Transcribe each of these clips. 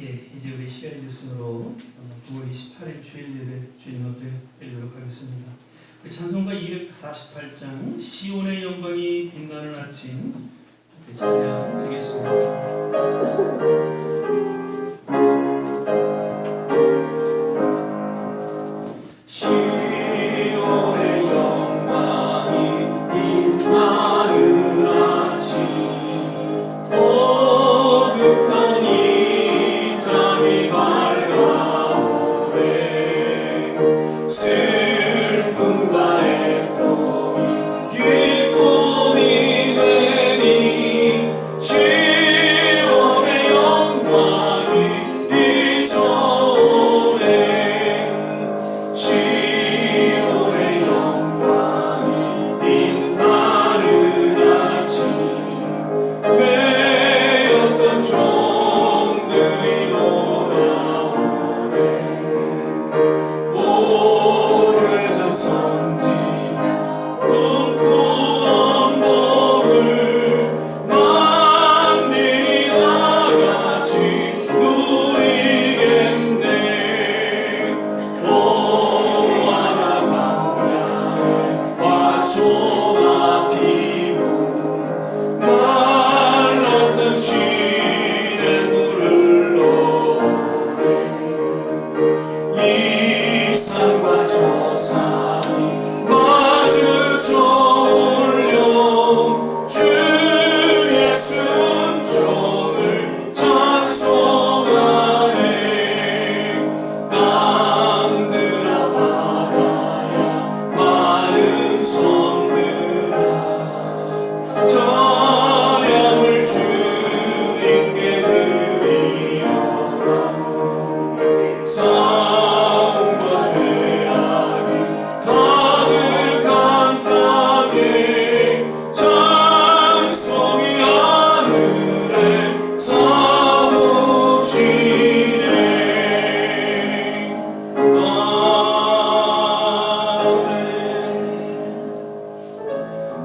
이제 우리 시간이 됐으므로 9월 28일 주일 예배 주님 앞에 드리도록 하겠습니다. 우리 찬송가 248장 시온의 영광이 빛나는 아침 찬양 드리겠습니다.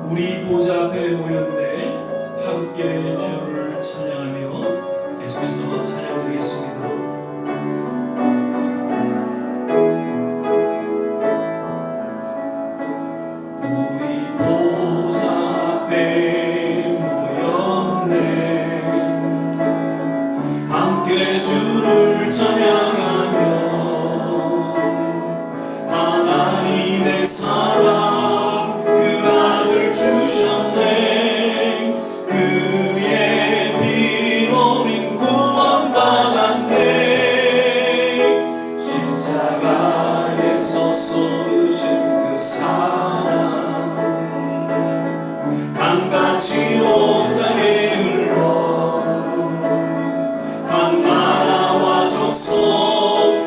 우리 보좌 앞에 모였네 함께 주를 찬양하며 계속해서 찬양드리겠습니다. 주를 찬양하며 하나님의 사랑 그 아들 주셨네. 그의 피로 우린 구원받았네. 십자가에서 쏟으신 그 사랑 강같이 온 땅에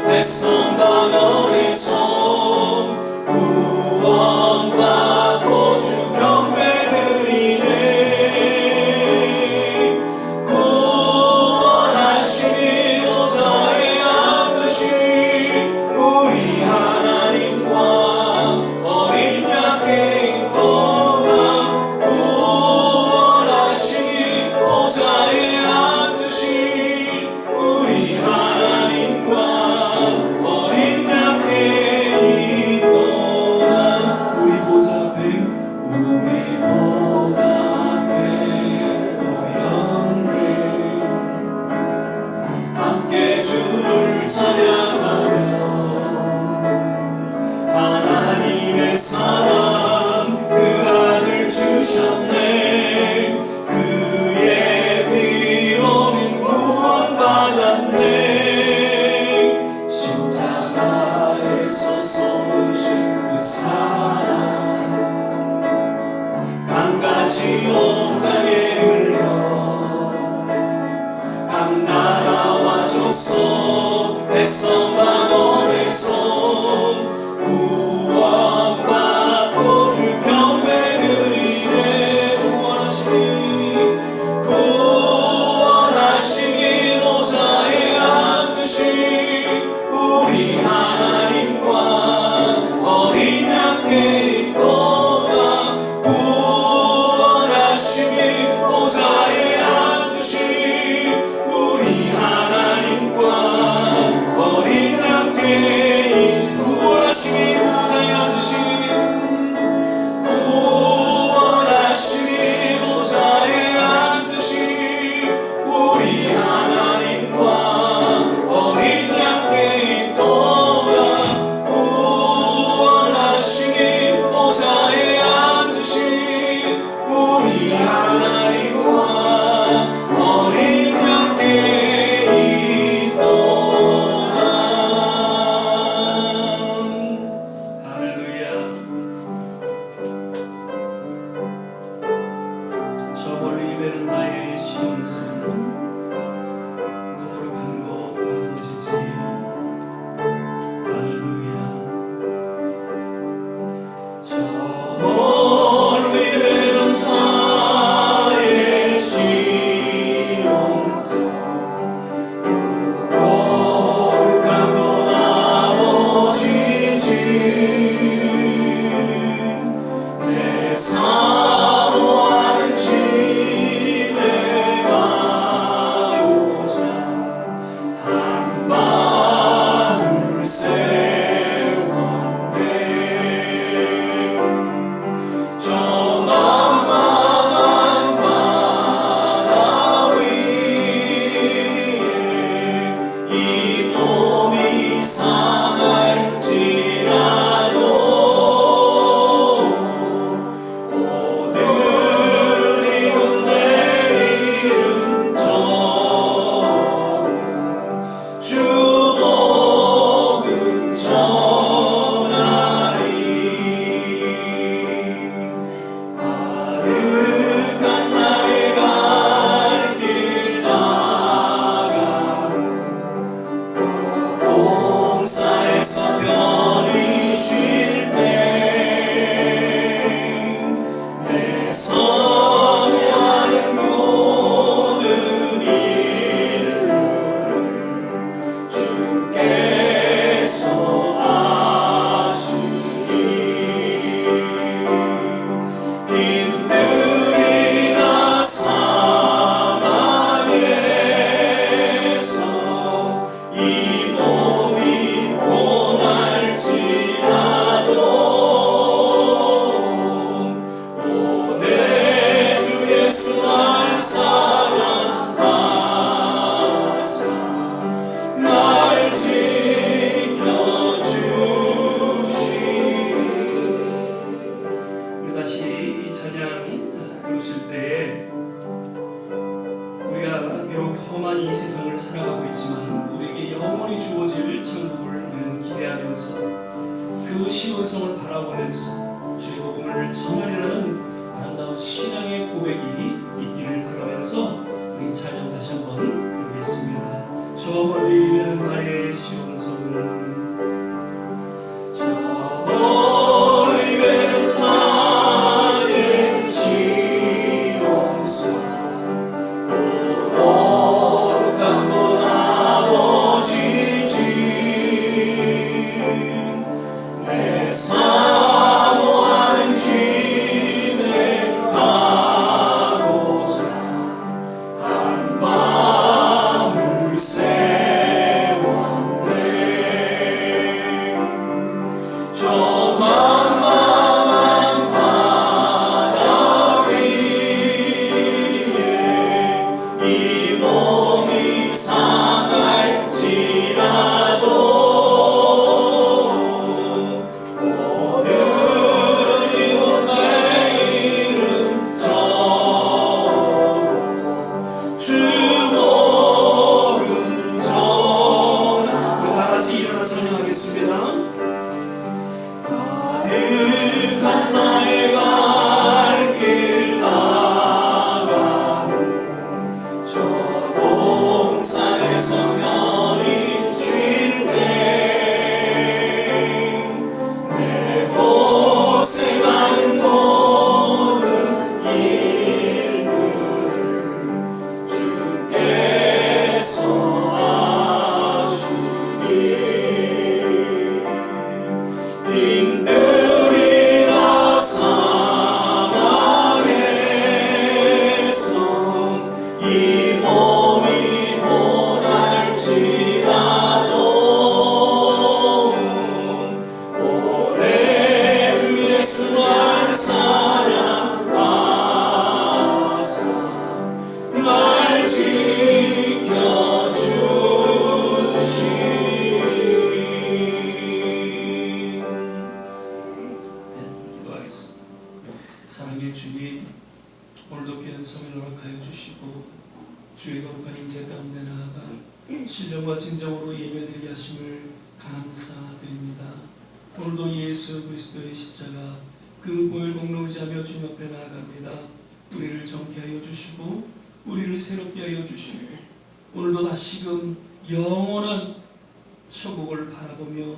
백성 반원에서 구원받고 주 경배드리네. 구원하시니 보좌에 앉으신 우리 하나님과 어린 양께 있도다. 구원하시니 보좌에 앉으신 우리 하나님과 하나님의 사랑 그 아들 주셨네. 그의 피로 민 구원받았네. 십자가에서 쏟으신 그 사랑 강같이 온 땅에 흘러 각 나라와 족속 백성 반원에서 구원받고 주 경배드리네. 구원하시니 보좌에 앉으신 우리 하나님과 어린 양께 있도다. 구원하시니 보좌에 앉으신 우리 하나님과 사랑하사 나를 지켜주시니. 우리 다시 이 찬양 부르실 때에 우리가 비록 험한 이 세상을 살아가고 있지만 우리에게 영원히 주어질 천국을 우리는 기대하면서 그 시원성을 바라보면서 주의 복음을 전하려는 아름다운 신앙의 고백이 있기를 바라면서 우리 찬양 다시 한번 부르겠습니다. 저 멀리 있는 나의 시원성을, 저 멀리 있는 나의 시원성, 거룩한 곳 아버지 집 내 사모하는 집에 가고자 한 밤을 세웠네. 저 만만한 바다 위에 이 몸이 상할지라도 오늘은 이곳 내일은 저고 주 오른쪽. 우리 다 같이 일어나 찬양하겠습니다. 가득한 나의 갈 길 나가고 저 동산에서 편히 쉴 때 내 고생하는 모든 일들을 주께서 아시니. 빈들이라 사막에서 이 몸이 고날지라도 오래 주 예수만 사랑하사 날 지켜주시니. 기도하겠습니다. 사랑의 주님, 오늘도 귀한 성을 허락하여 주시고 주의 거룩한 임재 가운데 나아가 신령과 진정으로 예배드리게 하심을 감사드립니다. 오늘도 예수 그리스도의 십자가 그 보혈 공로 의지하며 주님 앞에 나아갑니다. 우리를 정케 하여 주시고 우리를 새롭게 하여 주시고 오늘도 다시금 영원한 천국을 바라보며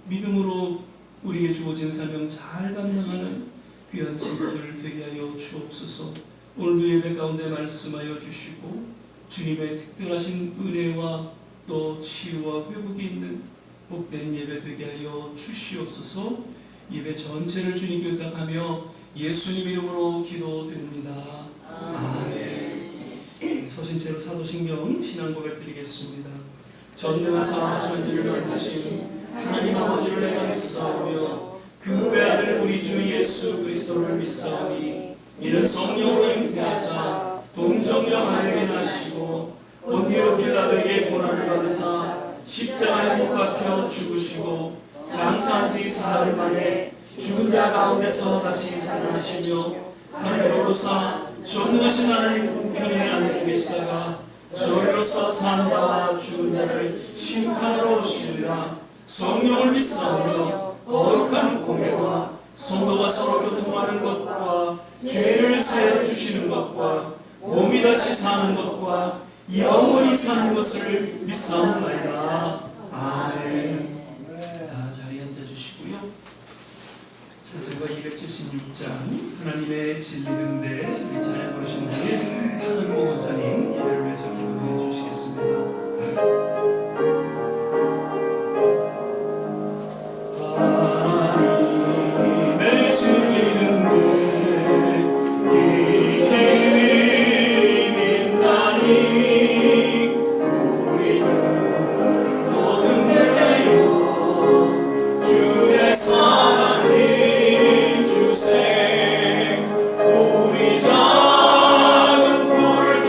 믿음으로 우리에게 주어진 사명 잘 감당하는 귀한 성도들 되게 하여 주옵소서. 오늘도 예배 가운데 말씀하여 주시고 주님의 특별하신 은혜와 또 치유와 회복이 있는 복된 예배 되게 하여 주시옵소서. 예배 전체를 주님께 의탁하며 예수님 이름으로 기도드립니다. 아멘. 서신체로 사도신경 신앙 고백 드리겠습니다. 전능하사 전지를 만드신 하나님 아버지를 내가 믿사오며 그 외아들 우리 주 예수 그리스도를 믿사오니 이는 성령으로 잉태하사 동정녀 마리아에게 나시고 본디오 빌라도에게 고난을 받으사 십자가에 못 박혀 죽으시고 장사한 지 사흘 만에 죽은 자 가운데서 다시 살아나시며 하늘에 오르사 전능하신 하나님 우편에 앉아 계시다가 저희로서 산 자와 죽은 자를 심판하러 오시리라. 성령을 믿사오며 거룩한 공회와 성도가 서로 교통하는 것과 죄를 사여 주시는 것과 몸이 다시 사는 것과 영원히 사는 것을 믿사옵나이다. 아멘. 다 자리에 앉아주시고요. 찬송가 276장 하나님의 진리 등대 우리 찬양 부르신 후에 하은모 권사님 예배를 위해서 기도해 주시겠습니다. 하나님의 진리 등대 길이 빛나니 우리들 모든 내요 주의 사랑 비추세 우리 작은 불을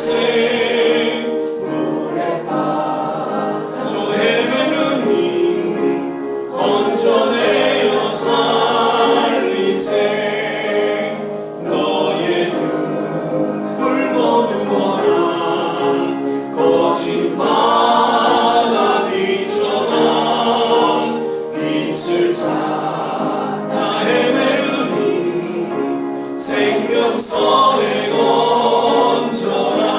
주세 물에 빠져 헤매는 이 건져내어 살리세 너의 등불 거두어라 거친 바다 비춰라 빛을 찾아 헤매는 생명선에 건져라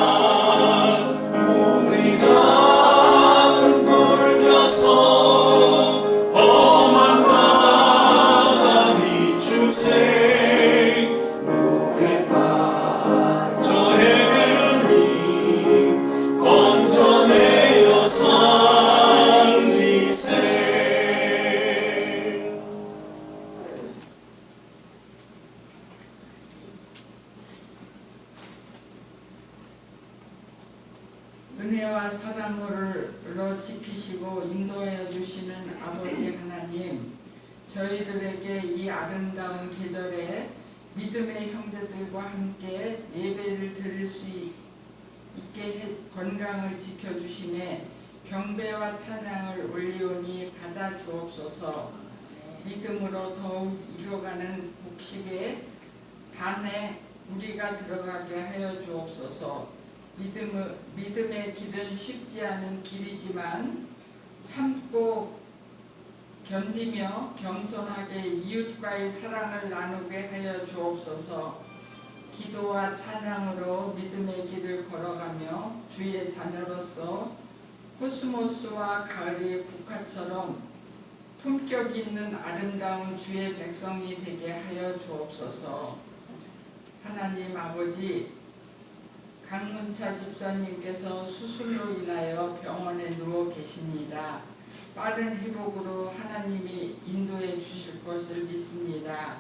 우리 작은 불을 켜서 험한 바다 비추세 물에 빠져 헤매는 이 건져내어 살리세 은혜와 사랑으로 지키시고 인도하여 주시는 아버지 하나님, 저희들에게 이 아름다운 계절에 믿음의 형제들과 함께 예배를 드릴 수 있게 건강을 지켜주심에 경배와 찬양을 올리오니 받아 주옵소서. 믿음으로 더욱 익어가는 복식의 단에 우리가 들어가게 하여 주옵소서. 믿음의 길은 쉽지 않은 길이지만 참고 견디며 겸손하게 이웃과의 사랑을 나누게 하여 주옵소서. 기도와 찬양으로 믿음의 길을 걸어가며 주의 자녀로서 코스모스와 가을의 국화처럼 품격 있는 아름다운 주의 백성이 되게 하여 주옵소서. 하나님 아버지, 강문차 집사님께서 수술로 인하여 병원에 누워 계십니다. 빠른 회복으로 하나님이 인도해 주실 것을 믿습니다.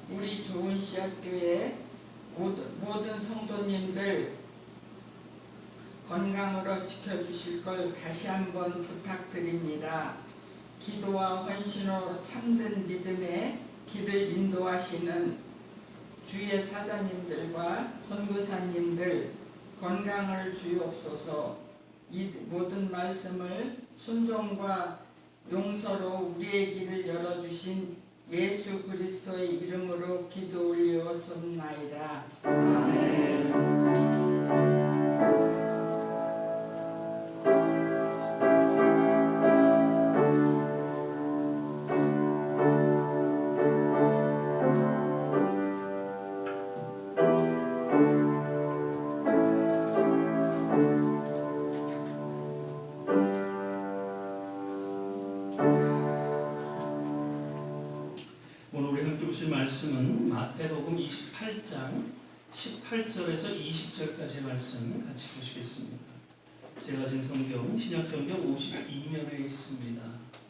우리 좋은 씨앗교회 모든 성도님들 건강으로 지켜주실 걸 다시 한번 부탁드립니다. 기도와 헌신으로 참된 믿음의 길을 인도하시는 주의 사자님들과 선교사님들 건강을 주옵소서. 이 모든 말씀을 순종과 용서로 우리의 길을 열어주신 예수 그리스도의 이름으로 기도 올리었습나이다. 아멘. 오늘 우리 함께 보실 말씀은 마태복음 28장 18절에서 20절까지의 말씀 같이 보시겠습니다. 제가 진 성경 신약성경 52면에 있습니다.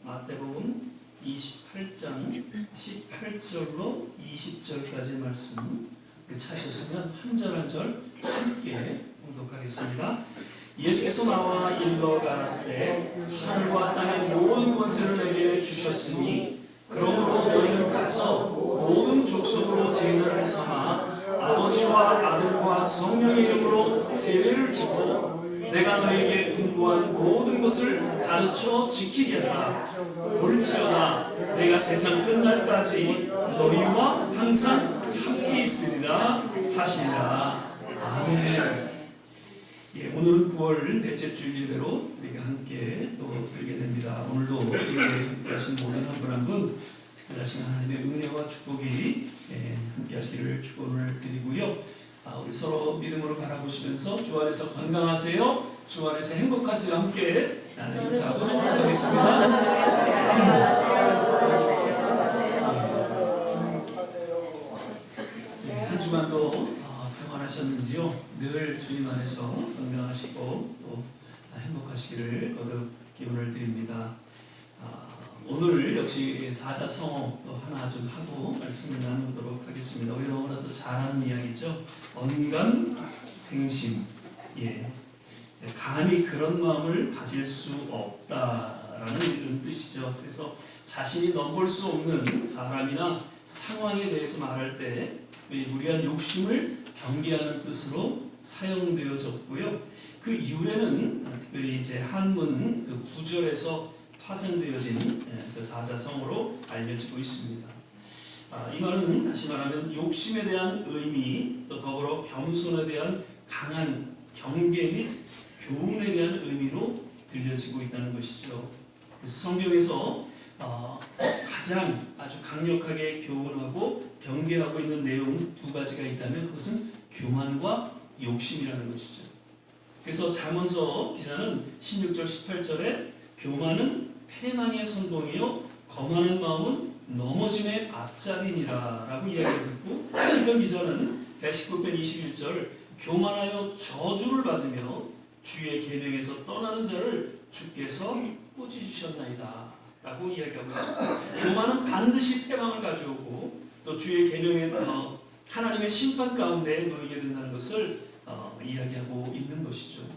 마태복음 28장 18절로 20절까지의 말씀 찾으셨으면 한 절 한 절 함께 봉독하겠습니다. 예수께서 나와 일러 가라사대 하늘과 땅의 모든 권세를 내게 주셨으니 그러므로 너희는 가서 모든 족속으로 제자를 삼아 아버지와 아들과 성령의 이름으로 세례를 지고 내가 너희에게 분부한 모든 것을 가르쳐 지키게 하라. 볼지어다 내가 세상 끝날까지 너희와 항상 함께 있으리라 하시니라. 아멘. 예, 오늘은 9월 넷째 주일 예배로 우리가 함께 또 드리게 됩니다. 오늘도 예배에 함께 하신 모든 한 분 한 분 특별하신 하나님의 은혜와 축복이 함께 하시기를 축원을 드리고요. 우리 서로 믿음으로 바라보시면서 주 안에서 건강하세요, 주 안에서 행복하세요 함께 인사하고 축복하겠습니다. 한 주간도 평안하셨는지요? 늘 주님 안에서 건강하시고 또 행복하시기를 거듭 기원을 드립니다. 오늘 역시 사자성어 또 하나 좀 하고 말씀을 나누도록 하겠습니다. 우리 너무나도 잘 아는 이야기죠. 언간생심. 예, 감히 그런 마음을 가질 수 없다라는 뜻이죠. 그래서 자신이 넘볼 수 없는 사람이나 상황에 대해서 말할 때 특별히 무리한 욕심을 경계하는 뜻으로 사용되어졌고요. 그 유래는 특별히 이제 한문 그 구절에서 파생되어진 그 사자성어로 알려지고 있습니다. 이 말은 다시 말하면 욕심에 대한 의미, 또 더불어 겸손에 대한 강한 경계 및 교훈에 대한 의미로 들려지고 있다는 것이죠. 그래서 성경에서 가장 아주 강력하게 교훈하고 경계하고 있는 내용 두 가지가 있다면 그것은 교만과 욕심이라는 것이죠. 그래서 잠언서 기자는 16절 18절에 교만은 패망의 선봉이요 거만한 마음은 넘어짐의 앞잡이니라 라고 이야기하고 있고, 시편 기자는 119편 21절 교만하여 저주를 받으며 주의 계명에서 떠나는 자를 주께서 꾸짖으셨나이다 라고 이야기하고 있습니다. 교만은 반드시 패망을 가져오고 또 주의 계명에 하나님의 심판 가운데 놓이게 된다는 것을 이야기하고 있는 것이죠.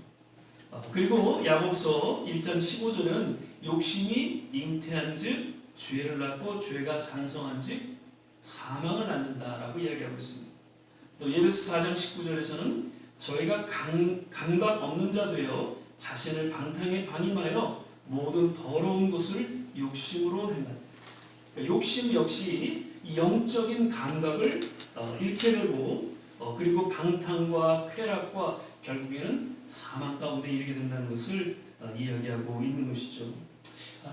그리고 야고보서 1장 15절에는 욕심이 잉태한즉 죄를 낳고 죄가 장성한즉 사망을 낳는다라고 이야기하고 있습니다. 또 예배서 4장 19절에서는 저희가 감각 없는 자 되어 자신을 방탕에 방임하여 모든 더러운 것을 욕심으로 행한다. 그러니까 욕심 역시 영적인 감각을 잃게 되고 그리고 방탕과 쾌락과 결국에는 사망 가운데 이르게 된다는 것을 이야기하고 있는 것이죠.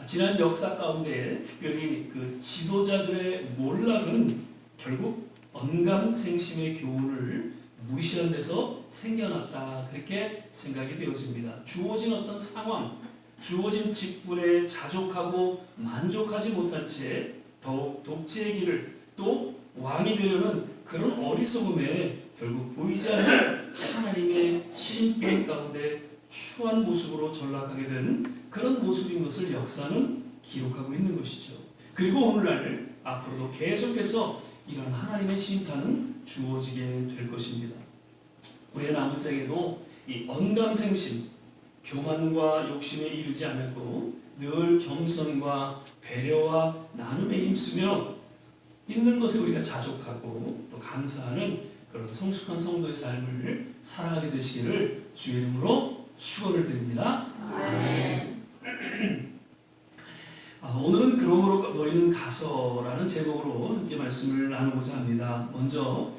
지난 역사 가운데 특별히 그 지도자들의 몰락은 결국 언감생심의 교훈을 무시한 데서 생겨났다, 그렇게 생각이 되어집니다. 주어진 어떤 상황, 주어진 직분에 자족하고 만족하지 못한 채 더욱 독재의 길을 또 왕이 되려는 그런 어리석음에 결국 보이지 않는 하나님의 심판 가운데 추한 모습으로 전락하게 된 그런 모습인 것을 역사는 기록하고 있는 것이죠. 그리고 오늘날 앞으로도 계속해서 이런 하나님의 심판은 주어지게 될 것입니다. 우리의 남은 생에도 이 언감생심, 교만과 욕심에 이르지 않고 늘 겸손과 배려와 나눔에 힘쓰며 있는 것에 우리가 자족하고 또 감사하는 그런 성숙한 성도의 삶을 살아가게 되시기를 주의 이름으로 축원을 드립니다. 아멘. 오늘은 그러므로 너희는 가서라는 제목으로 함께 말씀을 나누고자 합니다. 먼저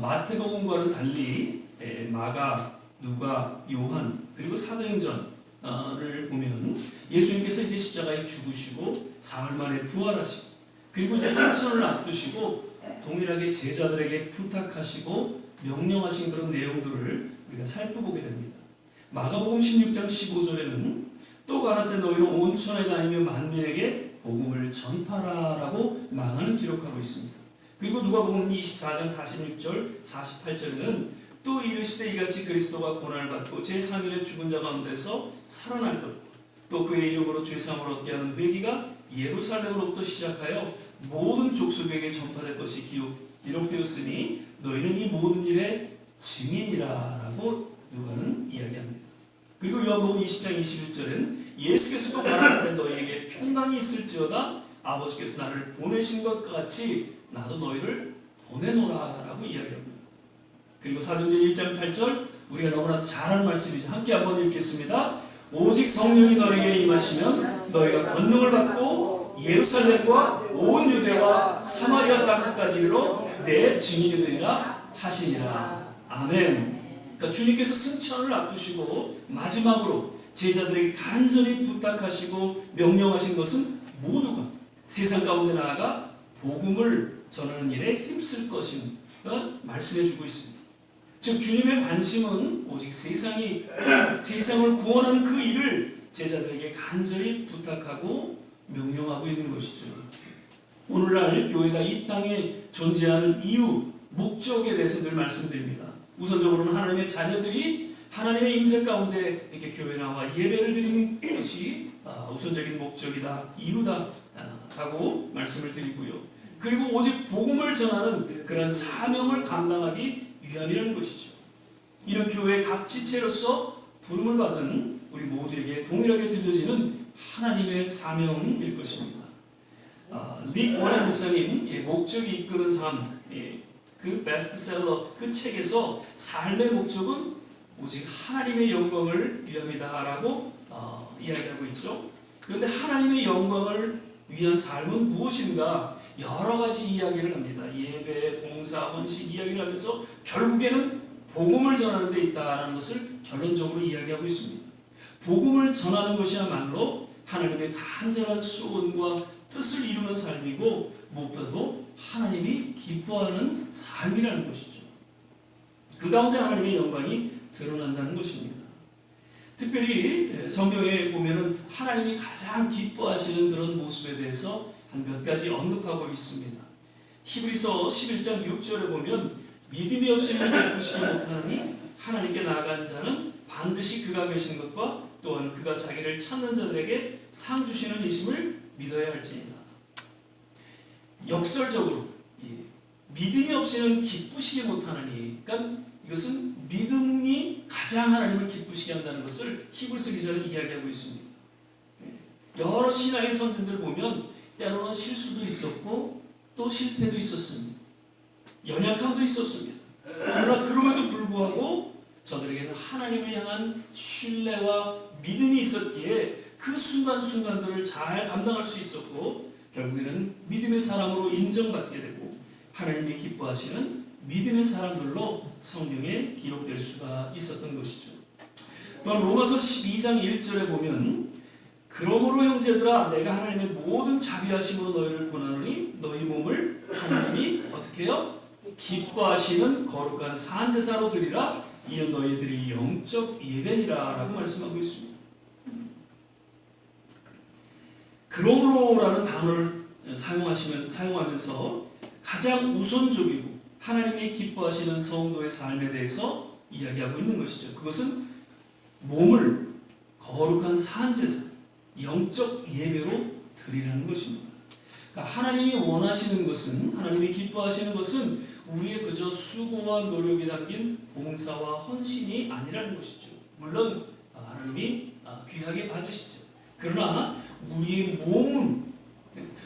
마태복음과는 달리 마가, 누가, 요한 그리고 사도행전을 보면 예수님께서 이제 십자가에 죽으시고 사흘 만에 부활하시고 그리고 이제 승천을 앞두시고 동일하게 제자들에게 부탁하시고 명령하신 그런 내용들을 우리가 살펴보게 됩니다. 마가복음 16장 15절에는 또 가라사대 너희는 온 천하에 다니며 만민에게 복음을 전파라라고 망하는 기록하고 있습니다. 그리고 누가복음 24장 46절 48절에는 또 이르시되 이같이 그리스도가 고난을 받고 제3일에 죽은 자 가운데서 살아날 것 또 그의 이름으로 죄사함을 얻게 하는 회개가 예루살렘으로부터 시작하여 모든 족속에게 전파될 것이 기록되었으니 너희는 이 모든 일의 증인이라라고 누가는 이야기합니다. 그리고 요한복음 20장 21절엔 예수께서도 가라사대 너희에게 평강이 있을지어다 아버지께서 나를 보내신 것 같이 나도 너희를 보내노라라고 이야기합니다. 그리고 사도행전 1장 8절 우리가 너무나 잘 아는 말씀이죠. 함께 한번 읽겠습니다. 오직 성령이 너희에게 임하시면 너희가 권능을 받고 예루살렘과 온 유대와 사마리아 땅끝까지 이르러 내 증인이 되리라 하시니라. 아멘. 그러니까 주님께서 승천을 앞두시고 마지막으로 제자들에게 간절히 부탁하시고 명령하신 것은 모두가 세상 가운데 나아가 복음을 전하는 일에 힘쓸 것인 말씀해주고 있습니다. 즉 주님의 관심은 오직 세상을 구원하는 그 일을 제자들에게 간절히 부탁하고 명령하고 있는 것이죠. 오늘날 교회가 이 땅에 존재하는 이유, 목적에 대해서 늘 말씀드립니다. 우선적으로는 하나님의 자녀들이 하나님의 임재 가운데 이렇게 교회에 나와 예배를 드리는 것이 우선적인 목적이다, 이유다 하고 말씀을 드리고요. 그리고 오직 복음을 전하는 그런 사명을 감당하기 위함이라는 것이죠. 이런 교회의 각 지체로서 부름을 받은 우리 모두에게 동일하게 들려지는 하나님의 사명일 것입니다. 릭 워렌 목사님 목적이 이끄는 삶, 그 베스트셀러 그 책에서 삶의 목적은 오직 하나님의 영광을 위함이다라고 이야기하고 있죠. 그런데 하나님의 영광을 위한 삶은 무엇인가? 여러 가지 이야기를 합니다. 예배, 봉사, 헌신 이야기를 하면서 결국에는 복음을 전하는 데 있다는 것을 결론적으로 이야기하고 있습니다. 복음을 전하는 것이야말로 하나님의 간절한 소원과 뜻을 이루는 삶이고 무엇보다도 하나님이 기뻐하는 삶이라는 것이죠. 그 가운데 하나님의 영광이 드러난다는 것입니다. 특별히 성경에 보면은 하나님이 가장 기뻐하시는 그런 모습에 대해서 한 몇 가지 언급하고 있습니다. 히브리서 11장 6절에 보면 믿음이 없으면 기쁘시지 못하느니 하나님께 나아간 자는 반드시 그가 계신 것과 또한 그가 자기를 찾는 자들에게 상 주시는 이심을 믿어야 할지니라. 역설적으로 믿음이 없이는 기쁘시지 못하느니, 그러니까 이것은 믿음이 가장 하나님을 기쁘시게 한다는 것을 히브리서 기자는 이야기하고 있습니다. 여러 신앙의 선진들 보면 때로는 실수도 있었고 또 실패도 있었습니다. 연약함도 있었습니다. 그러나 그럼에도 불구하고 저들에게는 하나님을 향한 신뢰와 믿음이 있었기에 그 순간순간들을 잘 감당할 수 있었고 결국에는 믿음의 사람으로 인정받게 되고 하나님이 기뻐하시는 믿음의 사람들로 성경에 기록될 수가 있었던 것이죠. 또한 로마서 12장 1절에 보면 그러므로 형제들아 내가 하나님의 모든 자비하심으로 너희를 권하노니 너희 몸을 하나님이 어떻게 해요? 기뻐하시는 거룩한 산제사로 드리라. 이는 너희 드릴 영적 예배니라 라고 말씀하고 있습니다. 그러므로라는 단어를 사용하면서 가장 우선적이고 하나님이 기뻐하시는 성도의 삶에 대해서 이야기하고 있는 것이죠. 그것은 몸을 거룩한 산제사, 영적 예배로 드리라는 것입니다. 그러니까 하나님이 원하시는 것은, 하나님이 기뻐하시는 것은 우리의 그저 수고와 노력이 담긴 봉사와 헌신이 아니라는 것이죠. 물론 하나님이 귀하게 받으시죠. 그러나 우리의 몸,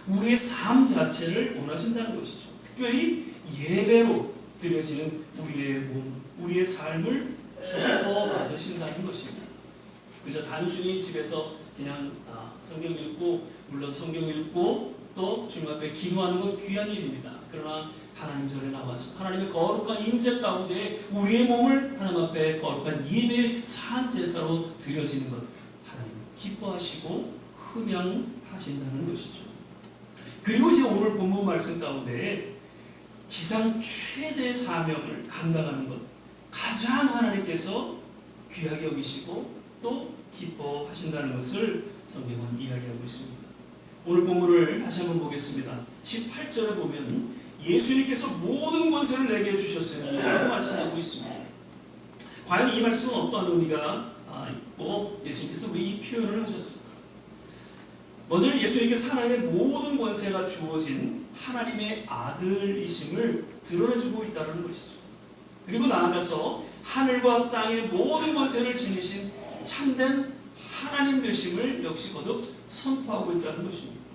우리의 삶 자체를 원하신다는 것이죠. 특별히 예배로 드려지는 우리의 몸, 우리의 삶을 기뻐 받으신다는 것입니다. 그저 단순히 집에서 그냥 성경 읽고, 물론 성경 읽고 또 주님 앞에 기도하는 건 귀한 일입니다. 그러나 하나님 전에 나와서 하나님의 거룩한 임재 가운데 우리의 몸을 하나님 앞에 거룩한 예배의 산제사로 드려지는 것 하나님 기뻐하시고 흠양하신다는 것이죠. 그리고 이제 오늘 본문 말씀 가운데 지상 최대 사명을 감당하는 것 가장 하나님께서 귀하게 여기시고 또 기뻐하신다는 것을 성경은 이야기하고 있습니다. 오늘 본문을 다시 한번 보겠습니다. 18절에 보면 예수님께서 모든 권세를 내게 주셨으니 라고 말씀하고 있습니다. 과연 이 말씀은 어떤 의미가 있고 예수님께서 왜 이 표현을 하셨을까? 먼저 예수님께서 하나님의 모든 권세가 주어진 하나님의 아들이심을 드러내주고 있다는 것이죠. 그리고 나아가서 하늘과 땅의 모든 권세를 지니신 참된 하나님 되심을 역시 거듭 선포하고 있다는 것입니다.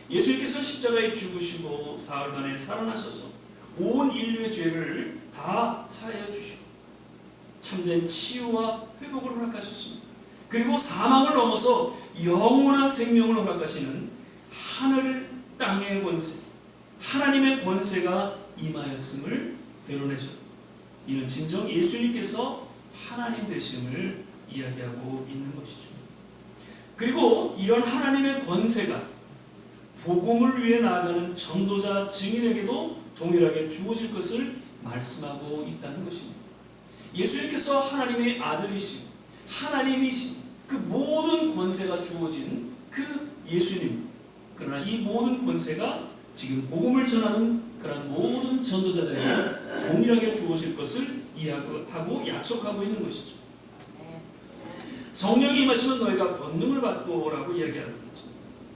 예수님께서 십자가에 죽으시고 사흘 만에 살아나셔서 온 인류의 죄를 다 사하여 주시고 참된 치유와 회복을 허락하셨습니다. 그리고 사망을 넘어서 영원한 생명을 허락하시는 하늘 땅의 권세, 하나님의 권세가 임하였음을 드러내죠. 이는 진정 예수님께서 하나님 되심을 이야기하고 있는 것이죠. 그리고 이런 하나님의 권세가 복음을 위해 나아가는 전도자 증인에게도 동일하게 주어질 것을 말씀하고 있다는 것입니다. 예수님께서 하나님의 아들이시고 하나님이신 그 모든 권세가 주어진 그 예수님, 그러나 이 모든 권세가 지금 복음을 전하는 그런 모든 전도자들에게 동일하게 주어질 것을 이야기하고 약속하고 있는 것이죠. 성령이 임하시면 너희가 권능을 받고 라고 이야기하는 거죠.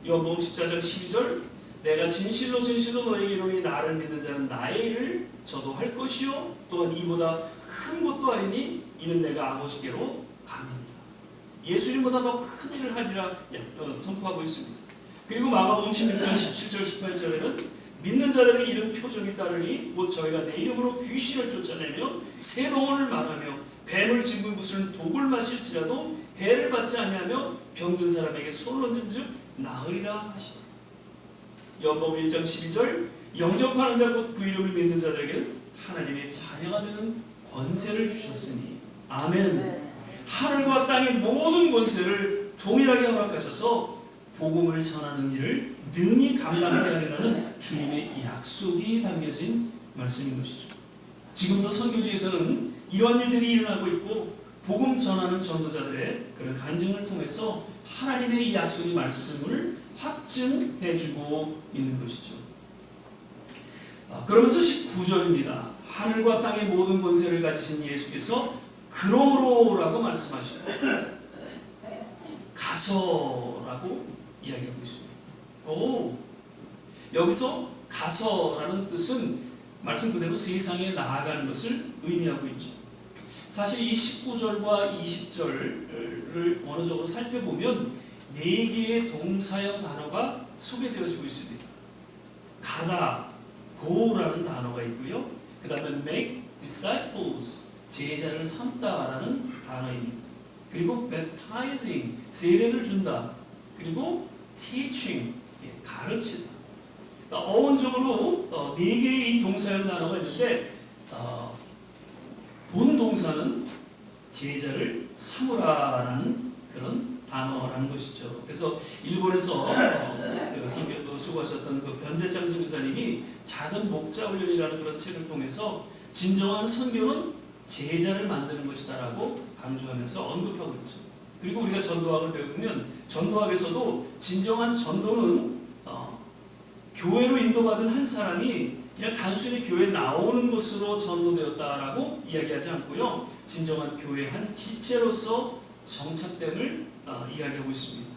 요한복음 14장 12절 내가 진실로 너희에게 이르노니 나를 믿는 자는 나의 일을 저도 할 것이요 또한 이보다 큰 것도 아니니 이는 내가 아버지께로 감이니라. 예수님보다 더 큰 일을 하리라 선포하고 있습니다. 그리고 마가복음 16장 17절 18절에는 믿는 자들에게 이런 표적이 따르니 곧 저희가 내 이름으로 귀신을 쫓아내며 새 영혼을 말하며 뱀을 짚은 무슨 독을 마실지라도 해를 받지 아니하며 병든 사람에게 손을 얹은즉 나으리라 하시더라. 요한복음 1장 12절 영접하는 자 곧 그 이름을 믿는 자들에게는 하나님의 자녀가 되는 권세를 주셨으니 아멘. 하늘과 땅의 모든 권세를 동일하게 허락하셔서 복음을 전하는 일을 능히 감당케 하리라는 주님의 약속이 담겨진 말씀인 것이죠. 지금도 선교지에서는 이러한 일들이 일어나고 있고 복음 전하는 전도자들의 그런 간증을 통해서 하나님의 이 약속의 말씀을 확증해주고 있는 것이죠. 그러면서 19절입니다. 하늘과 땅의 모든 권세를 가지신 예수께서 그러므로라고 말씀하시고 가서라고 이야기하고 있습니다. 여기서 가서라는 뜻은 말씀 그대로 세상에 나아가는 것을 의미하고 있죠. 사실 이 19절과 20절을 원어적으로 살펴보면 4개의 동사형 단어가 소개되어지고 있습니다. 가다, go라는 단어가 있고요. 그 다음에 make disciples, 제자를 삼다라는 단어입니다. 그리고 baptizing, 세례를 준다. 그리고 teaching, 가르치다. 그러니까 어원적으로 4개의 이 동사형 단어가 있는데 본 동사는 제자를 삼으라라는 그런 단어라는 것이죠. 그래서 일본에서 선교 수고하셨던 그 변재창 선교사님이 작은 목자 훈련이라는 그런 책을 통해서 진정한 선교는 제자를 만드는 것이다라고 강조하면서 언급하고 있죠. 그리고 우리가 전도학을 배우면 전도학에서도 진정한 전도는 교회로 인도받은 한 사람이 그냥 단순히 교회에 나오는 것으로 전도되었다라고 이야기하지 않고요. 진정한 교회 한 지체로서 정착됨을 이야기하고 있습니다.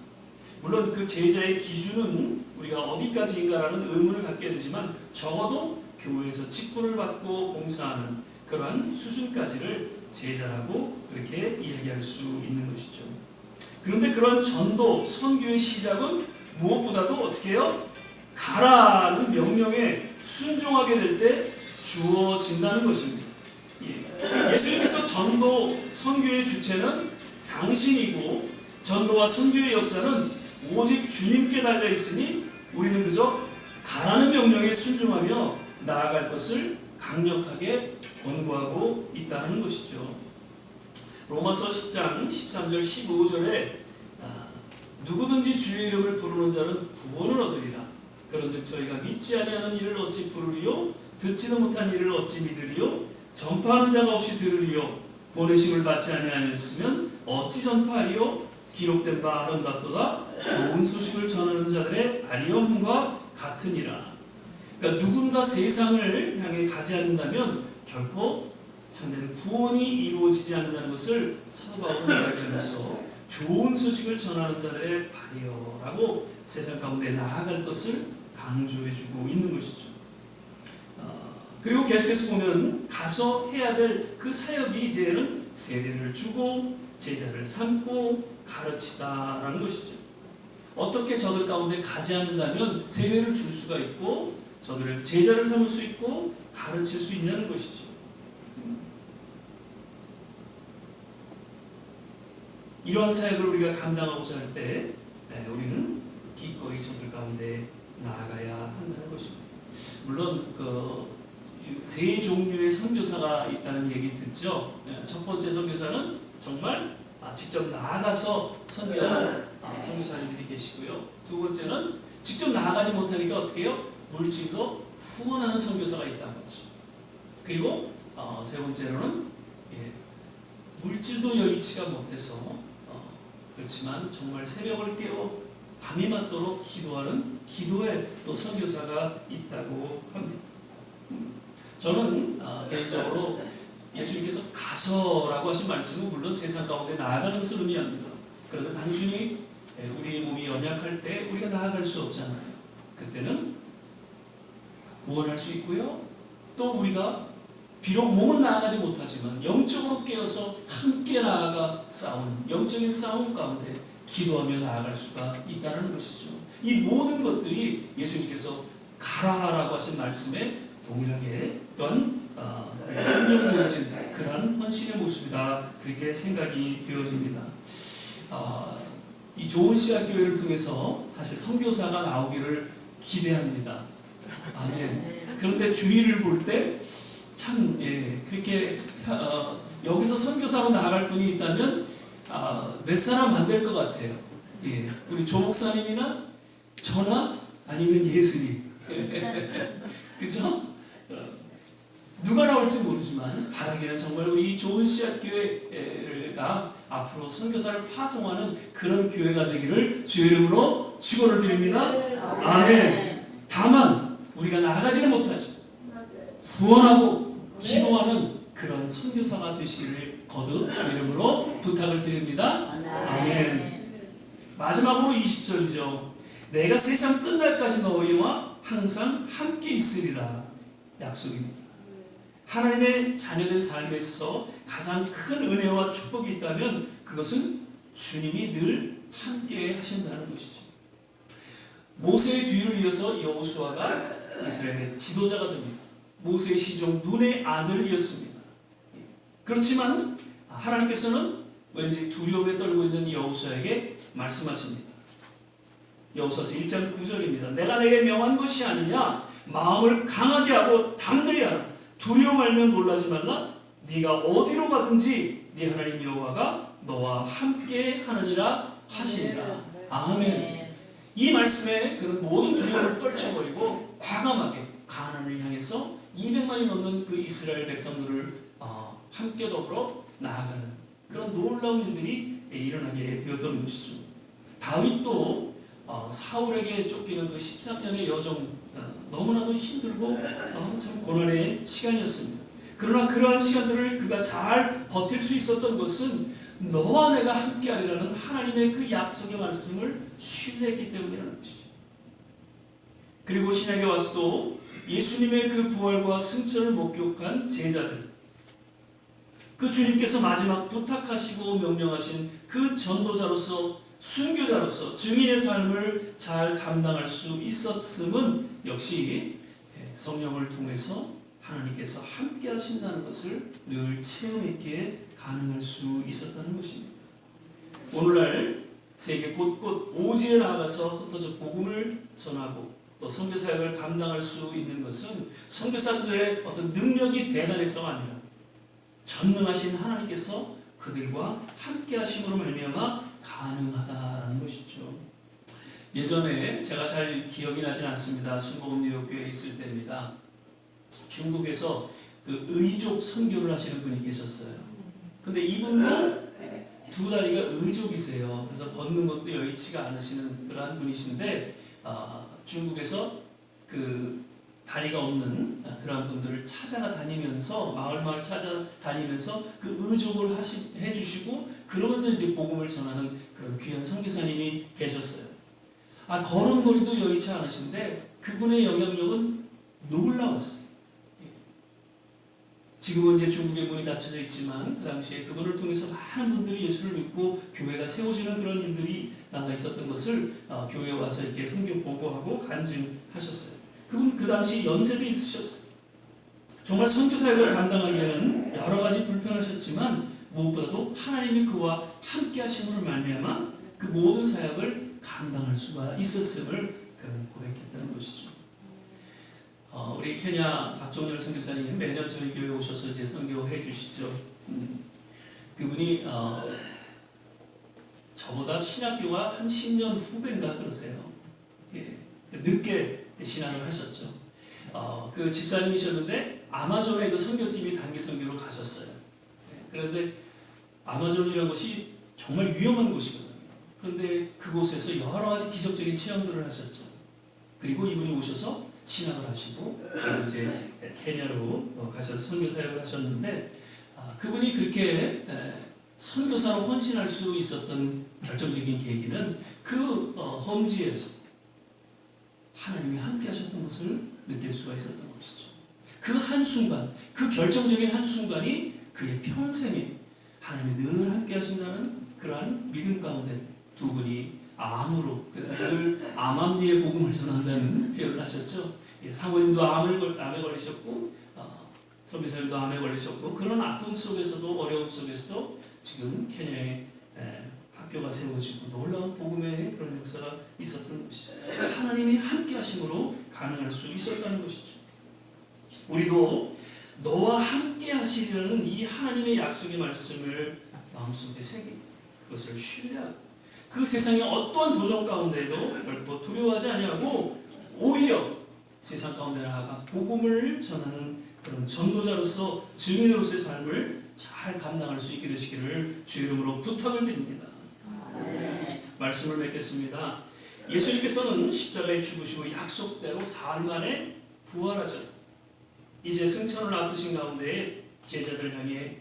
물론 그 제자의 기준은 우리가 어디까지인가라는 의문을 갖게 되지만 적어도 교회에서 직분을 받고 봉사하는 그러한 수준까지를 제자라고 그렇게 이야기할 수 있는 것이죠. 그런데 그런 전도, 선교의 시작은 무엇보다도 어떻게 해요? 가라는 명령에 순종하게 될 때 주어진다는 것입니다. 예수님께서 전도, 선교의 주체는 당신이고 전도와 선교의 역사는 오직 주님께 달려있으니 우리는 그저 가라는 명령에 순종하며 나아갈 것을 강력하게 권고하고 있다는 것이죠. 로마서 10장 13절 15절에 누구든지 주의 이름을 부르는 자는 구원을 얻으리라. 그런즉 저희가 믿지 아니하는 이를 어찌 부르리요? 듣지도 못한 이를 어찌 믿으리요? 전파하는 자가 없이 들으리요? 보내심을 받지 아니하였으면 어찌 전파하리요? 기록된 바 아름답도다 좋은 소식을 전하는 자들의 아리움과 같으니라. 그러니까 누군가 세상을 향해 가지 않는다면 결코 참된 구원이 이루어지지 않는다는 것을 사도 바울은 이야기하면서 좋은 소식을 전하는 자들의 발이여라고 세상 가운데 나아갈 것을 강조해주고 있는 것이죠. 그리고 계속해서 보면 가서 해야 될 그 사역이 이제는 세례를 주고 제자를 삼고 가르치다라는 것이죠. 어떻게 저들 가운데 가지 않는다면 세례를 줄 수가 있고 저들을 제자를 삼을 수 있고 가르칠 수 있냐는 것이죠. 이러한 사역을 우리가 감당하고자 할 때 우리는 기꺼이 저들 가운데 나아가야 한다는 것입니다. 물론 세 종류의 선교사가 있다는 얘기 듣죠. 첫 번째 선교사는 정말 직접 나아가서 선교하는 선교사님들이 계시고요. 두 번째는 직접 나아가지 못하니까 어떻게 해요? 물질로 후원하는 선교사가 있다는 거죠. 그리고 세 번째로는 물질도 여의치가 못해서 그렇지만 정말 새벽을 깨워 밤이 맞도록 기도하는 기도에 또 선교사가 있다고 합니다. 저는 개인적으로 예수님께서 가서라고 하신 말씀은 물론 세상 가운데 나아가는 것을 의미합니다. 그런데 단순히 우리 몸이 연약할 때 우리가 나아갈 수 없잖아요. 그때는 구원할 수 있고요. 또 우리가 비록 몸은 나아가지 못하지만 영적으로 깨어서 함께 나아가 싸우는 영적인 싸움 가운데 기도하며 나아갈 수가 있다는 것이죠. 이 모든 것들이 예수님께서 가라라고 하신 말씀에 동일하게 또한 순종되어진 그런 헌신의 모습이다, 그렇게 생각이 되어집니다. 이 좋은 씨앗 교회를 통해서 사실 선교사가 나오기를 기대합니다. 아멘. 그런데 주위를 볼 때 참 그렇게 여기서 선교사로 나아갈 분이 있다면 몇 사람 안 될 것 같아요. 우리 조 목사님이나 저나 아니면 예수님. 그죠? 누가 나올지 모르지만 바라기는 정말 우리 좋은 씨앗 교회가 앞으로 선교사를 파송하는 그런 교회가 되기를 주의 이름으로 축원을 드립니다. 아멘. 다만 우리가 나아가지는 못하죠. 후원하고 기도하는 그런 선교사가 되시기를 거듭 주의 이름으로 부탁을 드립니다. 아멘. 마지막으로 20절이죠. 내가 세상 끝날까지 너희와 항상 함께 있으리라 약속입니다. 하나님의 자녀된 삶에 있어서 가장 큰 은혜와 축복이 있다면 그것은 주님이 늘 함께 하신다는 것이죠. 모세의 뒤를 이어서 여호수아가 이스라엘의 지도자가 됩니다. 모세의 시종 눈의 아들이었습니다. 그렇지만 하나님께서는 왠지 두려움에 떨고 있는 여호수아에게 말씀하십니다. 여호수아서 1장 9절입니다. 내가 내게 명한 것이 아니냐? 마음을 강하게 하고 담대히 하라. 두려워 말면 놀라지 말라. 네가 어디로 가든지 네 하나님 여호와가 너와 함께 하느니라 하시니라. 아멘. 이 말씀에 그런 모든 두려움을 떨쳐버리고 과감하게 가나안을 향해서 200만이 넘는 그 이스라엘 백성들을 함께 더불어 나아가는 그런 놀라운 일들이 일어나게 되었던 것이죠. 다윗도 사울에게 쫓기는 그 13년의 여정 너무나도 힘들고 참 고난의 시간이었습니다. 그러나 그러한 시간들을 그가 잘 버틸 수 있었던 것은 너와 내가 함께하리라는 하나님의 그 약속의 말씀을 신뢰했기 때문이라는 것이죠. 그리고 신약에 와서도 예수님의 그 부활과 승천을 목격한 제자들, 그 주님께서 마지막 부탁하시고 명령하신 그 전도자로서 순교자로서 증인의 삶을 잘 감당할 수 있었음은 역시 성령을 통해서 하나님께서 함께 하신다는 것을 늘 체험했기에 가능할 수 있었다는 것입니다. 오늘날 세계 곳곳 오지에 나가서 흩어져 복음을 전하고 또 선교 사역을 감당할 수 있는 것은 선교사들의 어떤 능력이 대단해서가 아니라 전능하신 하나님께서 그들과 함께 하심으로 말미암아 가능하다는 것이죠. 예전에 제가 잘 기억이 나진 않습니다. 순복음 뉴욕교회에 있을 때입니다. 중국에서 그 의족 선교를 하시는 분이 계셨어요. 근데 이분도 두 다리가 의족이세요. 그래서 걷는 것도 여의치가 않으시는 그러한 분이신데 중국에서 그 다리가 없는 그런 분들을 찾아다니면서 마을 찾아다니면서 그 의족을 해주시고 그러면서 이제 복음을 전하는 그런 귀한 선교사님이 계셨어요. 걸음걸이도 여의치 않으신데 그분의 영향력은 놀라웠어요. 지금은 이제 중국의 문이 닫혀져 있지만 그 당시에 그분을 통해서 많은 분들이 예수를 믿고 교회가 세워지는 그런 일들이 있었던 것을 교회에 와서 이렇게 선교 보고하고 간증하셨어요. 그분 그 당시 연세도 있으셨어요. 정말 선교 사역을 감당하기에는 여러 가지 불편하셨지만 무엇보다도 하나님이 그와 함께 하심으로 말미암아 그 모든 사역을 감당할 수가 있었음을 그런 고백했다는 것이죠. 우리 케냐 박종열 선교사님 매년 저희 교회 오셔서 이제 선교해 주시죠. 그분이 저보다 신학교가 한 10년 후배인가 그러세요. 늦게 신학을 하셨죠. 그 집사님이셨는데 아마존의 그 선교팀이 단기 선교로 가셨어요. 그런데 아마존이라는 곳이 정말 위험한 곳이거든요. 그런데 그곳에서 여러 가지 기적적인 체험들을 하셨죠. 그리고 이분이 오셔서 신학을 하시고 그리고 이제 케냐로 가셔서 선교 사역을 하셨는데 그분이 그렇게 선교사로 헌신할 수 있었던 결정적인 계기는 그 험지에서 하나님이 함께 하셨던 것을 느낄 수가 있었던 것이죠. 그 한순간, 그 결정적인 한순간이 그의 평생에 하나님이 늘 함께 하신다는 그러한 믿음 가운데 두 분이 암으로, 그래서 늘 암암리의 복음을 전한다는 표현을 하셨죠. 사모님도 암에 걸리셨고 선비사님도 암에 걸리셨고 그런 아픔 속에서도 어려움 속에서도 지금 케냐에 학교가 세워지고 놀라운 복음의 그런 역사가 있었던 것이죠. 하나님이 함께 하심으로 가능할 수 있었다는 것이죠. 우리도 너와 함께 하시려는 이 하나님의 약속의 말씀을 마음속에 새기고 그것을 신뢰하고 그 세상의 어떠한 도전 가운데도 결코 두려워하지 아니하고 오히려 세상 가운데 나아가 복음을 전하는 그런 전도자로서 증인으로서의 삶을 잘 감당할 수 있게 되시기를 주 이름으로 부탁을 드립니다. 말씀을 맺겠습니다. 예수님께서는 십자가에 죽으시고 약속대로 사흘 만에 부활하셨다. 이제 승천을 앞두신 가운데 제자들 향해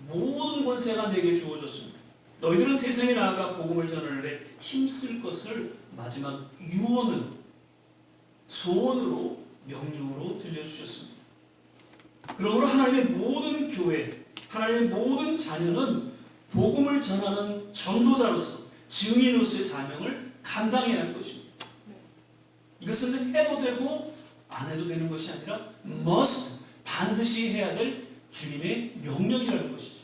모든 권세가 내게 주어졌습니다. 너희들은 세상에 나아가 복음을 전하는데 힘쓸 것을 마지막 유언으로 소원으로 명령으로 들려주셨습니다. 그러므로 하나님의 모든 교회, 하나님의 모든 자녀는 복음을 전하는 전도자로서 증인으로서의 사명을 감당해야 할 것입니다. 이것은 해도 되고 안 해도 되는 것이 아니라 must, 반드시 해야 될 주님의 명령이라는 것이죠.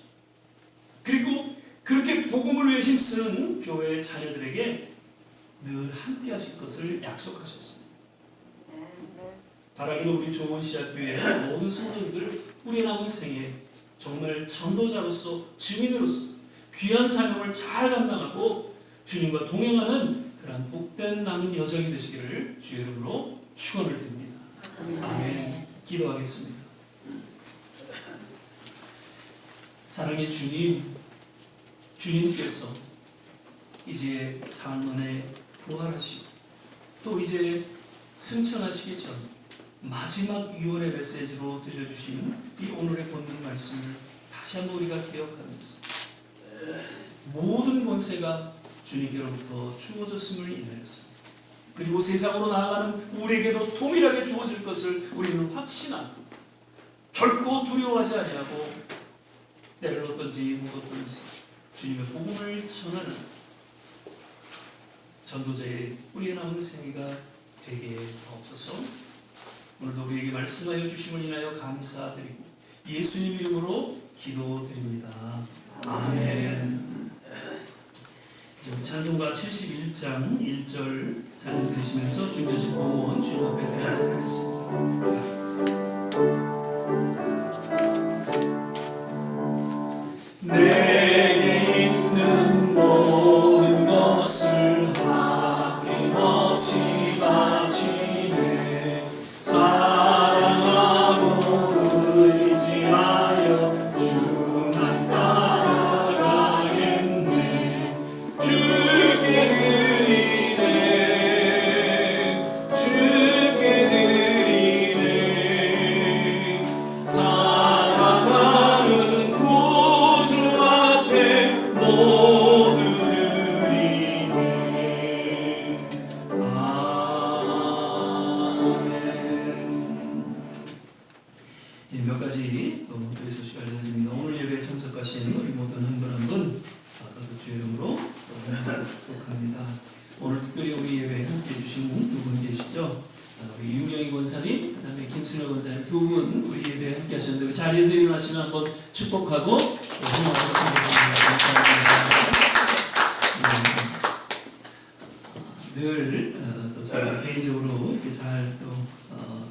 그리고 그렇게 복음을 위해 힘쓰는 교회 자녀들에게 늘 함께 하실 것을 약속하셨습니다. 바라기는 우리 좋은 시작교회 모든 성도님들 우리의 남은 생에 정말 전도자로서 증인으로서 귀한 사명을 잘 감당하고 주님과 동행하는 그러한 복된 남은 여정이 되시기를 주의 이름으로 축원을 드립니다. 아멘. 기도하겠습니다. 사랑의 주님, 주님께서 이제 사흘 만에 부활하시고 또 이제 승천하시기 전 마지막 유언의 메시지로 들려주신 이 오늘의 본문 말씀을 다시 한번 우리가 기억하면서 모든 권세가 주님께로부터 주어졌음을 인하여서 그리고 세상으로 나아가는 우리에게도 동일하게 주어질 것을 우리는 확신하고 결코 두려워하지 아니하고 때를 얻든지 묻었든지 주님의 복음을 전하는 전도자의 우리의 남은 생애가 되게 하옵소서. 오늘도 우리에게 말씀하여 주심을 인하여 감사드리고 예수님 이름으로 기도드립니다. 아멘. 이제 찬송가 71장 1절 찬양 드리시면서 준비하신 봉헌 주님 앞에 드리도록 하겠습니다. 내게 있는 모든 것을 아낌없이 바치네 사랑하고 의지하여 주만 따라가겠네 주께 드리네 사랑하는 구주 앞에 모두 드리네 아멘. 몇 가지 또 소식을 알려드립니다. 오늘 예배에 참석하신 우리 모든 한 분 한 분 주의 이름으로 환영하고 축복합니다. 오늘 특별히 우리 예배에 함께 해주신 두 분 계시죠? 우리 윤경희 권사님, 그 다음에 김순호 권사님 두 분 우리 예배에 함께 하셨는데 그 자리에서 일어나시면 한번 축복하고 환영하도록 하겠습니다. 감사합니다. 늘 또 저희가 개인적으로 이렇게 잘 또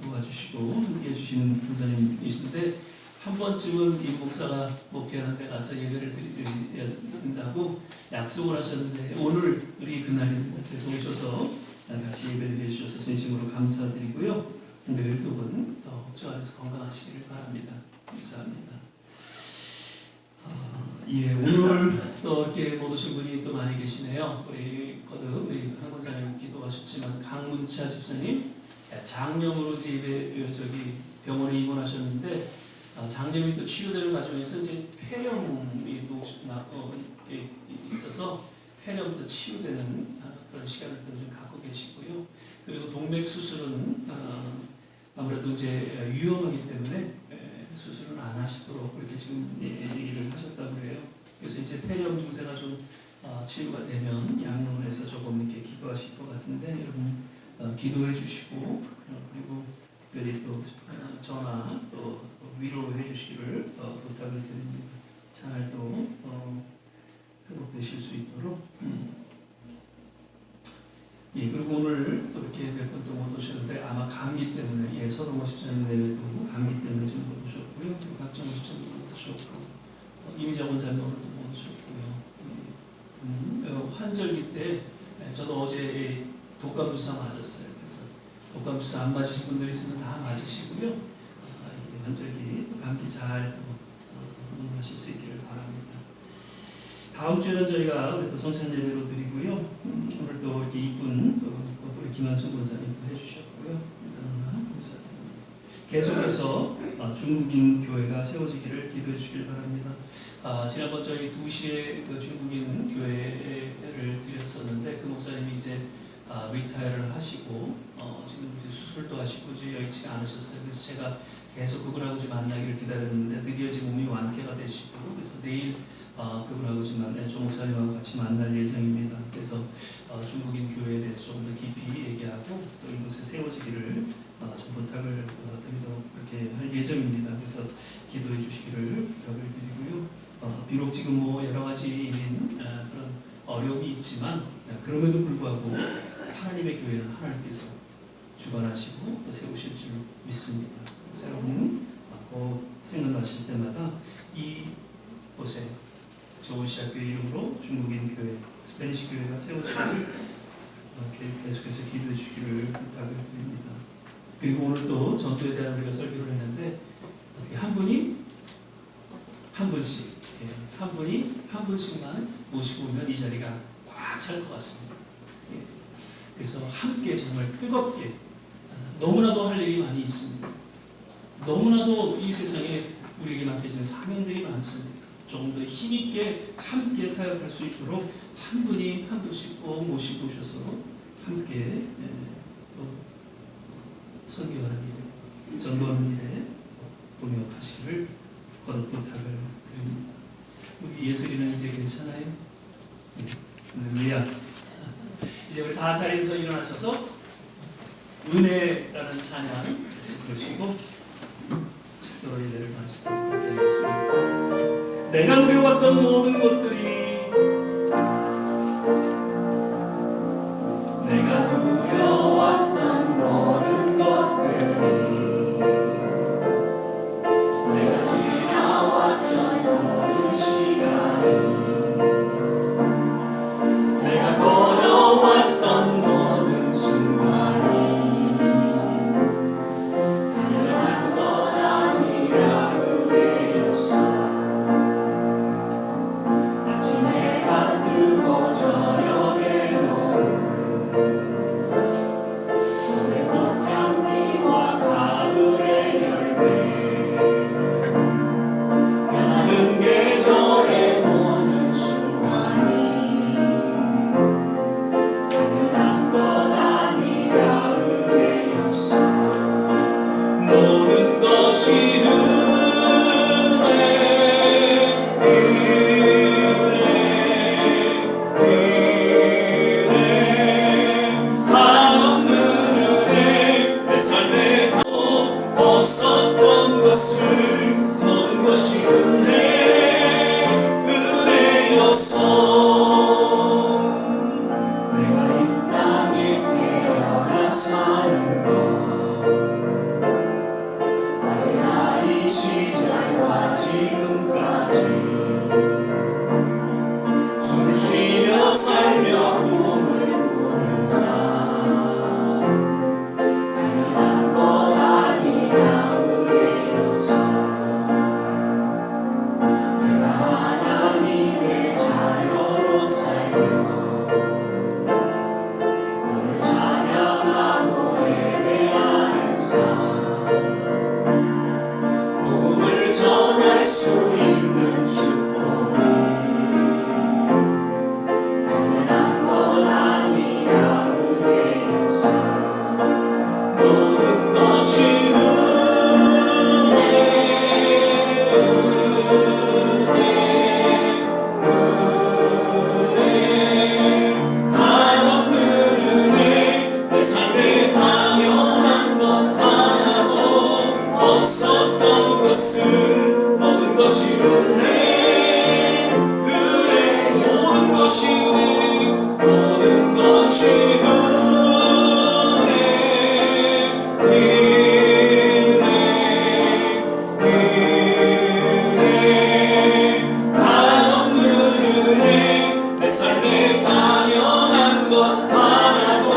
도와주시고 함께 해주시는 권사님이신데 한 번쯤은 이 목사가 목회하는 데 가서 예배를 드려야 된다고 약속을 하셨는데 오늘 우리 그날입니다. 그래서 오셔서 같이 예배 드려주셔서 진심으로 감사드리고요. 늘 두 분 더 주 안에서 건강하시기를 바랍니다. 감사합니다. 예, 오늘 또 이렇게 못 오신 분이 또 많이 계시네요. 우리 거듭 우리 한 권사님 기도하셨지만 강문차 집사님 장염으로 집에 저기 병원에 입원하셨는데 장염이 또 치료되는 과정에서 이제 폐렴이 또 있어서 폐렴도 치유되는 그런 시간을 좀 갖고 계시고요. 그리고 동맥 수술은 아무래도 이제 위험하기 때문에 수술은 안 하시도록 그렇게 지금 얘기를 하셨다고 그래요. 그래서 이제 폐렴 증세가 좀 치유가 되면 양육을 해서 조금 이렇게 기도하실 것 같은데 여러분 기도해 주시고 그리고 특별히 또 전화 또 위로해 주시기를 부탁을 드립니다. 잘 또 회복되실 수 있도록. 예, 그리고 오늘 또 이렇게 몇 분 또 못 오셨는데 아마 감기 때문에 서동호 집사님 내외도 감기 때문에 좀 못 오셨고요. 또 박정호 집사님 못 오셨고 이미자 원사님 오늘도 못 오셨고요. 환절기 때 저도 어제 독감 주사 맞았어요. 그래서 독감 주사 안 맞으신 분들 있으면 다 맞으시고요. 환절기 감기 잘 응원하실 수 있기를 바랍니다. 다음 주에는 저희가 우리 또 성찬 예배로 드리고요. 오늘 또 이렇게 이쁜 또 우리 김한순 권사님도 해주셨고요. 너무나 감사드립니다. 계속해서 중국인 교회가 세워지기를 기도해 주길 바랍니다. 지난번 저희 2시에 그 중국인 교회를 드렸었는데 그 목사님이 이제 리타이어를 하시고 지금 이제 수술도 하시고 이제 여의치가 않으셨어요. 그래서 제가 계속 그분하고 좀 만나기를 기다렸는데 드디어 이제 몸이 완쾌가 되시고 그래서 내일 그분하고 좀 조 목사님하고 같이 만날 예정입니다. 그래서 중국인 교회에 대해서 좀 더 깊이 얘기하고 또 이곳에 세워지기를 좀 부탁을 드리도록 그렇게 할 예정입니다. 그래서 기도해 주시기를 부탁을 드리고요. 비록 지금 뭐 여러 가지 그런 어려움이 있지만 그럼에도 불구하고 하나님의 교회는 하나님께서 주관하시고 또 세우실 줄 믿습니다. 그래서 여러분 꼭 생각나실 때마다 이곳에 조시아교회 이름으로 중국인 교회, 스페니시 교회가 세워지기를 계속해서 기도해 주시기를 부탁을 드립니다. 그리고 오늘 또 전도에 대한 우리가 설교를 했는데 어떻게 한 분이 한 분씩 한 분이 한 분씩만 모시고 오면 이 자리가 꽉 찰 것 같습니다. 그래서 함께 정말 뜨겁게 너무나도 할 일이 많이 있습니다. 너무나도 이 세상에 우리에게 맡겨진 사명들이 많습니다. 조금 더 힘있게 함께 사역할 수 있도록 한 분이 한 분씩 꼭 모시고 오셔서 함께 또 선교하는 일에 전도하는 일에 동역하시기를 거듭 부탁을 드립니다. 우리 예술이는 이제 괜찮아요? 할렐루야. 이제 우리 다 자리에서 일어나셔서 은혜라는 찬양 부르시고 식도로 예배를 마치도록 하겠습니다. 내가 누려왔던 모든 것들이 내가 누려왔던 모든 것들이 내가 지나왔던 모든 시간이 내가 걸어왔던 모든 순간이 당연한 것 아니라 은혜였어. 모든 것이 한없는 은혜 내 삶에 더 없었던 것을 모든 것이 은혜였어. 내가 이 땅에 태어나 사는 것 시절과 지금까지 숨을 쉬며 살며 꿈을 꾸는 삶 당연한 것 아니라 은혜였어. 내가 하나님의 자녀로 살며 오늘 찬양하고 예배하는 삶 전할 수 있는 축복이 당연한 것 아니라 은혜였어. 모든 것이 은혜 당연한 것 하나도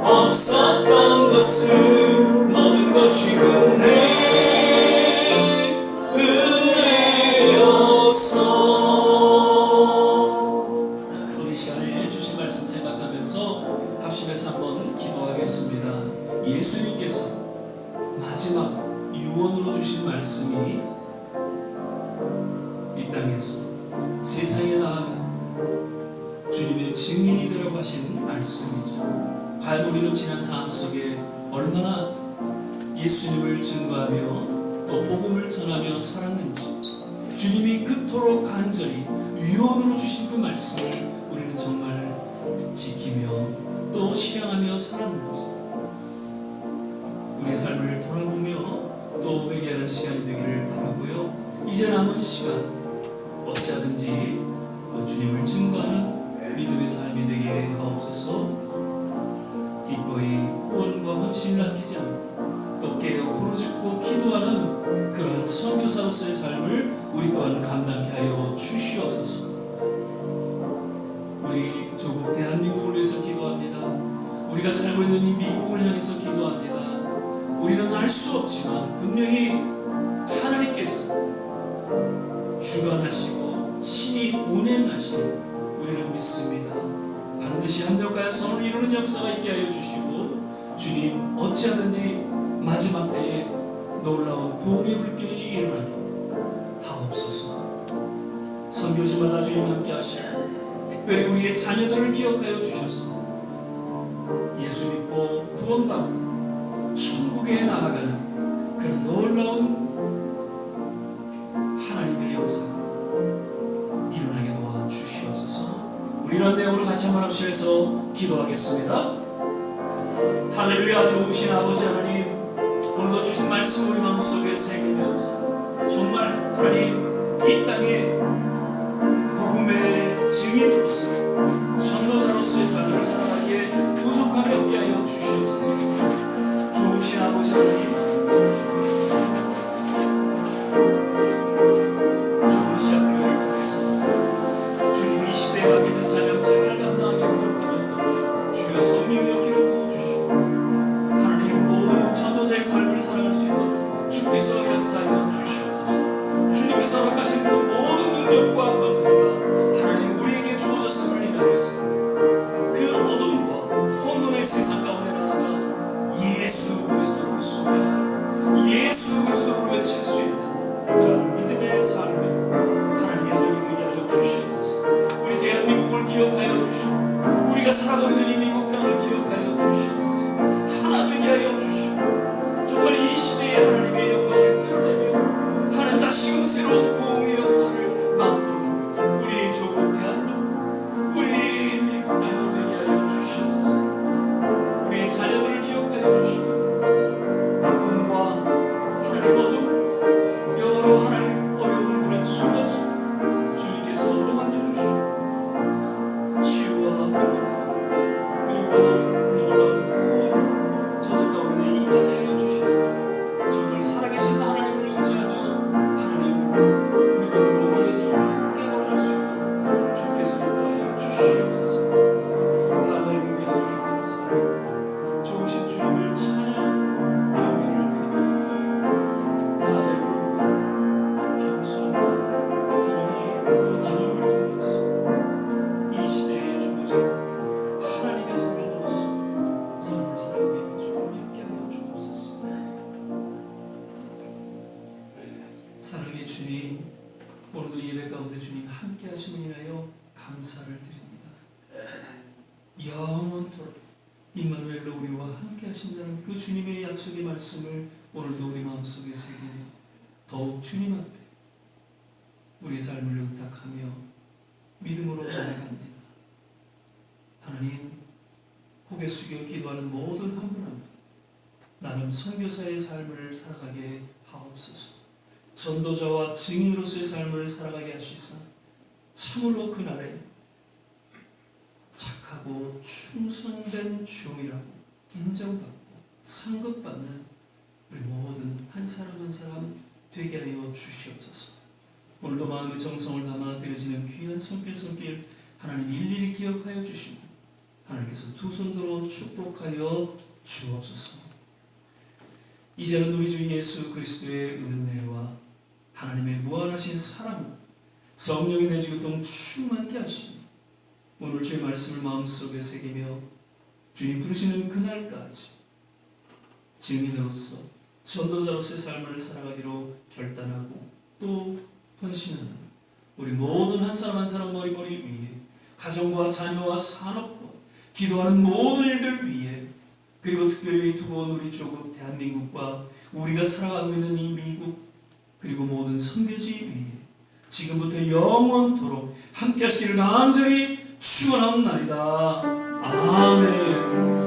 없었던 것을 모든 것이 은혜였어. 우리 시간에 주신 말씀 생각하면서 합심해서 한번 기도하겠습니다. 예수님께서 마지막 유언으로 주신 말씀이 이 땅에서 세상에 나아가 주님의 증인이 되라고 하신 말씀이죠. 과연 우리는 지난 삶 속에 얼마나 예수님을 증거하며 또 복음을 전하며 살았는지, 주님이 그토록 간절히 유언으로 주신 그 말씀을 우리는 정말 지키며 또 실행하며 살았는지, 우리의 삶을 돌아보며 또 회개하는 시간이 되기를 바라고요. 이제 남은 시간 어찌하든지 또 주님을 증거하는 믿음의 삶이 되게 하옵소서. 기꺼이 후원과 헌신을 아끼지 않고 또 깨어 부르짖고 기도하는 그러한 선교사로서의 삶을 우리 또한 감당케 하여 주시옵소서. 우리 조국 대한민국을 위해서 기도합니다. 우리가 살고 있는 이 미국을 향해서 기도합니다. 우리는 알 수 없지만 분명히 하나님께서 주관하시고 친히 운행하시니 우리는 믿습니다. 반드시 한결같이 선을 이루는 역사가 있게 하여 주시고, 주님 어찌하든지 마지막 때에 놀라운 부흥의 불길이 일어나게 하옵소서. 선교지마다 주님 함께 하시고 특별히 우리의 자녀들을 기억하여 주셔서 예수 믿고 구원받고 천국에 나아가는 그런 놀라운 하나님의 역사가 일어나게 도와주시옵소서. 우리 이런 내용으로 같이 한번 합심해서 기도하겠습니다. 할렐루야. 좋으신 아버지 하나님, 오늘도 주신 말씀 우리 마음속에 새기면서 정말 하나님 이 땅에 복음의 증인으로서 전도자로서의 삶을 살아가기에 부족함이 없게 하여 주시옵소서. 좋으신 아버지 하나님, 좋은 시학교를 통해서 주님 이 시대에 맡겨진 사명책을 감당하기 부족하면도 주여 성령이여 기름 부어주시고 하나님 모두 전도자의 삶을 살아갈 수 있도록 주께서 역사하여 주시옵소서. 주님께서 허락하신 그 모든 능력과 권세가 하나님 우리에게 주어졌음을 인하여서 그 어둠과 혼돈의 세상 가운데 나아가 예수 그리스도를 소개하고 예수 그리스도를 외칠 수 있는 그런 믿음의 삶을 하나님 여정이 되게 하여 주시옵소서. 우리 대한민국을 기억하여 주시고 우리가 살아가고 있는 이 미국 땅을 기억하여 주시옵소서. 하나 되게 하여 주시고 정말 이 시대에 하나님의 영광을 드러내며 하나님 다시금 새로운 부흥의 역사를 맛보는 우리 조국 대한민국, 우리 미국 땅이 되게 하여 주시옵소서. 우리의 자녀들을 기억하여 주시고 아픔과 하나님 어둠 여러 하나님 어려운 그런 순간 속 주님께서 어루 만져주시고 치유와 회복 그리고 놀라운 구원 저들 가운데 임하게 하여 주시소. 정말 살아계신 하나님을 의지하며 하나님 믿음으로 이 여정을 함께 걸어갈 수 있도록 주께서 인도하여 주시옵소서. 할렐루야. 하나님 감사합니다. 좋으신 주님을 찬양 경배를 드립니다. 할렐루야. 겸손과 하나님 그 나눔을 통해서 이 시대의 주보자 하나님의 삶으로서 삶을 살아가게 주님 함께 하여 주옵소서. 사랑의 주님, 오늘도 예배 가운데 주님 함께 하심을 인하여 감사를 드립니다. 영원토록 임마누엘로 우리와 함께 하신다는 그 주님의 약속의 말씀을 오늘도 우리 마음속에 새기며 더욱 주님 앞에 우리의 삶을 의탁하며 믿음으로 나아갑니다. 하나님, 고개 숙여 기도하는 모든 한 분 한 분 나름 선교사의 삶을 살아가게 하옵소서. 전도자와 증인으로서의 삶을 살아가게 하시사 참으로 그날에 착하고 충성된 종이라고 인정받고 상급받는 우리 모든 한 사람 한 사람 되게 하여 주시옵소서. 오늘도 마음의 정성을 담아 드려지는 귀한 손길 하나님 일일이 기억하여 주시고 하나님께서 두 손 들어 축복하여 주옵소서. 이제는 우리 주 예수 그리스도의 은혜와 하나님의 무한하신 사랑, 성령의 내주교통 충만케 하시고 오늘 주의 말씀을 마음속에 새기며 주님 부르시는 그날까지 증인으로서 전도자로서의 삶을 살아가기로 결단하고 또 헌신하는 우리 모든 한 사람 한 사람 머리머리 위에 가정과 자녀와 산업과 기도하는 모든 일들 위에 그리고 특별히 두고 온 우리 조국 대한민국과 우리가 살아가고 있는 이 미국 그리고 모든 선교지 위에 지금부터 영원토록 함께 하시기를 간절히 축원합니다. 아멘.